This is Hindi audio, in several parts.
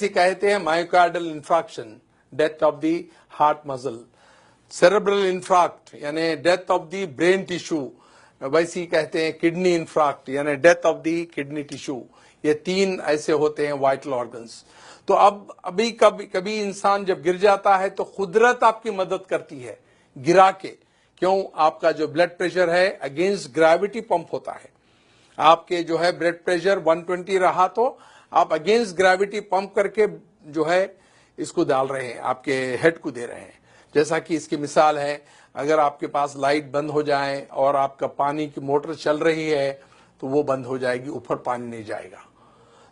वैसे कहते हैं myocardial infarction, death of the heart muscle, cerebral infarct यानी death of the brain tissue, वैसे ही कहते हैं किडनी इंफ्रैक्ट यानी death of the kidney tissue. ये 3 ऐसे होते हैं वाइटल ऑर्गन्स। तो अब अभी कभी कभी इंसान जब गिर जाता है तो कुदरत आपकी मदद करती है गिरा के। क्यों? आपका जो ब्लड प्रेशर है अगेंस्ट ग्रेविटी पंप होता है। आपके जो है ब्लड प्रेशर 120 रहा तो आप अगेंस्ट ग्रेविटी पंप करके जो है इसको डाल रहे हैं, आपके हेड को दे रहे हैं। जैसा कि इसकी मिसाल है, अगर आपके पास लाइट बंद हो जाए और आपका पानी की मोटर चल रही है तो वो बंद हो जाएगी, ऊपर पानी नहीं जाएगा।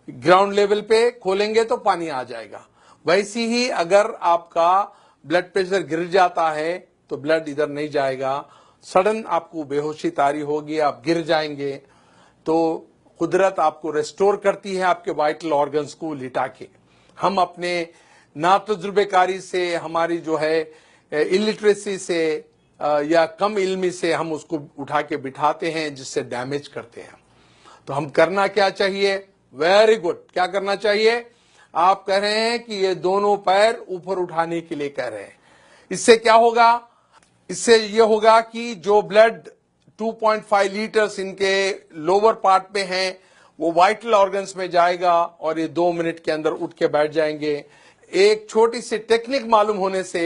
ग्राउंड लेवल पे खोलेंगे तो पानी आ जाएगा। वैसी ही अगर आपका ब्लड प्रेशर गिर जाता है तो ब्लड इधर नहीं जाएगा, सडन आपको बेहोशी तारी होगी, आप गिर जाएंगे। तो कुदरत आपको रेस्टोर करती है आपके वाइटल ऑर्गन्स को लिटा के। हम अपने नातजुर्बेकारी से, हमारी जो है इलिटरेसी से या कम इल्मी से हम उसको उठा के बिठाते हैं, जिससे डैमेज करते हैं। तो हम करना क्या चाहिए? वेरी गुड, क्या करना चाहिए? आप कह रहे हैं कि ये दोनों पैर ऊपर उठाने के लिए कह रहे हैं। इससे क्या होगा? इससे ये होगा कि जो ब्लड 2.5 लीटर्स इनके लोअर पार्ट में हैं वो वाइटल ऑर्गन्स में जाएगा और ये 2 मिनट के अंदर उठ के बैठ जाएंगे। एक छोटी सी टेक्निक मालूम होने से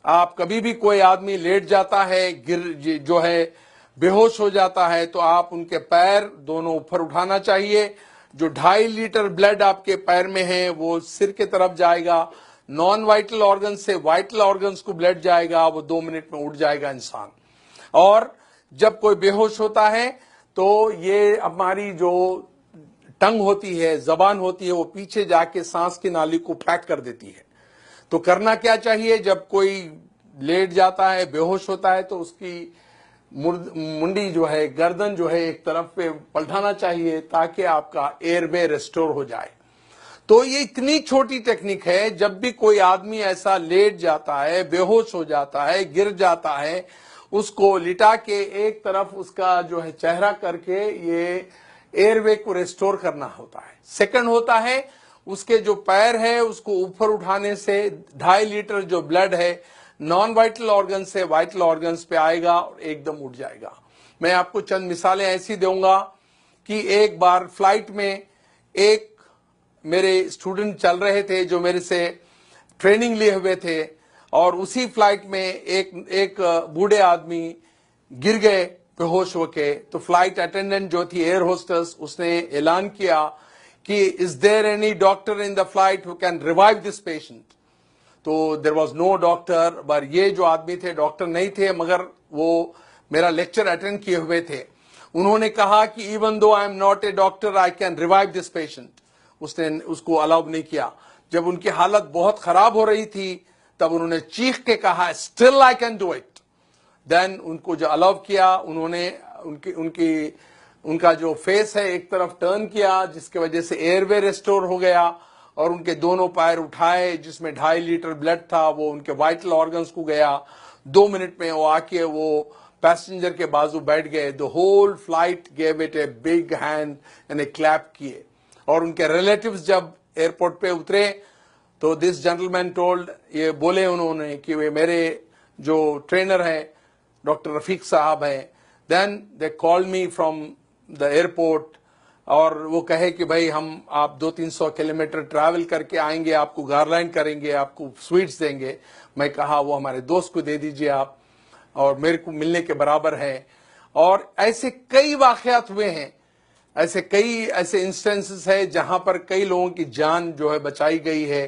आप कभी भी कोई आदमी लेट जाता है, गिर जो है बेहोश हो जाता है, तो आप उनके पैर दोनों ऊपर उठाना चाहिए। जो 2.5 लीटर ब्लड आपके पैर में है वो सिर के तरफ जाएगा, नॉन वाइटल ऑर्गन से वाइटल ऑर्गन्स को ब्लड जाएगा, वो 2 मिनट में उठ जाएगा इंसान। और जब कोई बेहोश होता है तो ये हमारी जो टंग होती है, जबान होती है, वो पीछे जाके सांस की नाली को पैक कर देती है। तो करना क्या चाहिए? जब कोई लेट जाता है, बेहोश होता है, तो उसकी मुंडी जो है, गर्दन जो है एक तरफ पे पलटाना चाहिए ताकि आपका एयरवे रेस्टोर हो जाए। तो ये इतनी छोटी टेक्निक है, जब भी कोई आदमी ऐसा लेट जाता है, बेहोश हो जाता है, गिर जाता है, उसको लिटा के एक तरफ उसका जो है चेहरा करके ये एयरवे को रेस्टोर करना होता है। सेकंड होता है उसके जो पैर है उसको ऊपर उठाने से 2.5 लीटर जो ब्लड है नॉन वाइटल ऑर्गन से वाइटल ऑर्गन्स पे आएगा और एकदम उठ जाएगा। मैं आपको चंद मिसालें ऐसी दूंगा कि एक बार फ्लाइट में एक मेरे स्टूडेंट चल रहे थे जो मेरे से ट्रेनिंग लिए हुए थे, और उसी फ्लाइट में एक बूढ़े आदमी गिर गए बेहोश होके। तो फ्लाइट अटेंडेंट जो थी, एयर होस्टेस, उसने ऐलान किया कि is there any doctor in the flight who can revive this patient. तो देयर वाज नो डॉक्टर, पर ये जो आदमी थे डॉक्टर नहीं थे, मगर वो मेरा लेक्चर अटेंड किए हुए थे। उन्होंने कहा कि even though I am not a doctor I can revive this patient. उसने उसको अलाउ नहीं किया। जब उनकी हालत बहुत खराब हो रही थी तब उन्होंने चीख के कहा still I can do it. Then उनको जो अलाउ किया, उन्होंने उनका जो फेस है एक तरफ टर्न किया, जिसके वजह से एयरवे रेस्टोर हो गया, और उनके दोनों पैर उठाए जिसमें 2.5 लीटर ब्लड था वो उनके वाइटल ऑर्गन्स को गया। 2 मिनट में वो आके वो पैसेंजर के बाजू बैठ गए। The whole flight gave it a big hand and a clap किए। और उनके रिलेटिव्स जब एयरपोर्ट पे उतरे तो दिस जेंटलमैन टोल्ड, ये बोले उन्होंने कि वे मेरे जो ट्रेनर हैं डॉक्टर रफीक साहब हैं। Then they called me from the airport, और वो कहे कि भाई हम आप 200-300 किलोमीटर ट्रैवल करके आएंगे, आपको गारलैंड करेंगे, आपको स्वीट्स देंगे। मैं कहा वो हमारे दोस्त को दे दीजिए आप, और मेरे को मिलने के बराबर है। और ऐसे कई वाकयात हुए हैं, ऐसे इंस्टेंसेस है जहां पर कई लोगों की जान जो है बचाई गई है।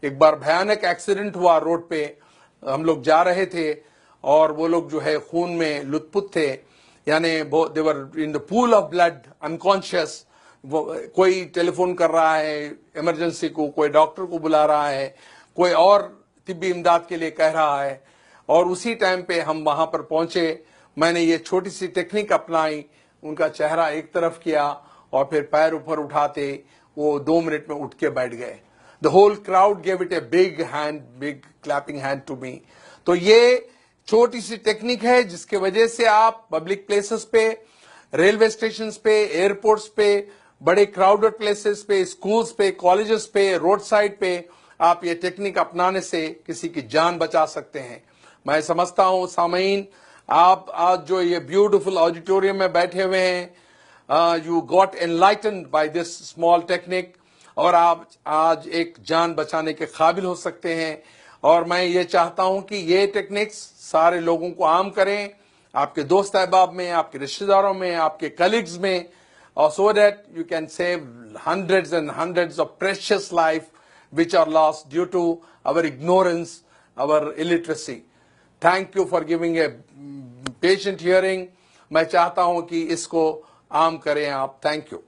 एक बार भयानक एक्सीडेंट हुआ रोड पे, हम लोग जा रहे थे और वो लोग जो है खून में लुथपुथ थे, यानी they were in the pool of blood unconscious. कोई टेलीफोन कर रहा है इमरजेंसी को, कोई डॉक्टर को बुला रहा है, कोई और तिब्बी इमदाद के लिए कह रहा है, और उसी टाइम पे हम वहां पर पहुंचे। मैंने ये छोटी सी टेक्निक अपनाई, उनका चेहरा एक तरफ किया और फिर पैर ऊपर उठाते वो 2 मिनट में उठ के बैठ गए। The whole crowd gave it a big clapping hand to me. तो ये छोटी सी टेक्निक है जिसके वजह से आप पब्लिक प्लेसेस पे, रेलवे स्टेशन पे, एयरपोर्ट्स पे बड़े क्राउडेड प्लेसेस पे, स्कूल्स पे, कॉलेजेस पे, रोड साइड पे आप ये टेक्निक अपनाने से किसी की जान बचा सकते हैं। मैं समझता हूं सामीन, आप आज जो ये ब्यूटीफुल ऑडिटोरियम में बैठे हुए हैं, you got enlightened by this small technique, और आप आज एक जान बचाने के काबिल हो सकते हैं। और मैं ये चाहता हूं कि ये टेक्निक्स सारे लोगों को आम करें, आपके दोस्त अहबाब में, आपके रिश्तेदारों में, आपके कलीग्स में, or so that you can save hundreds and hundreds of precious life which are lost due to our ignorance, our illiteracy. Thank you for giving a patient hearing. मैं चाहता हूं कि इसको आम करें आप। Thank you.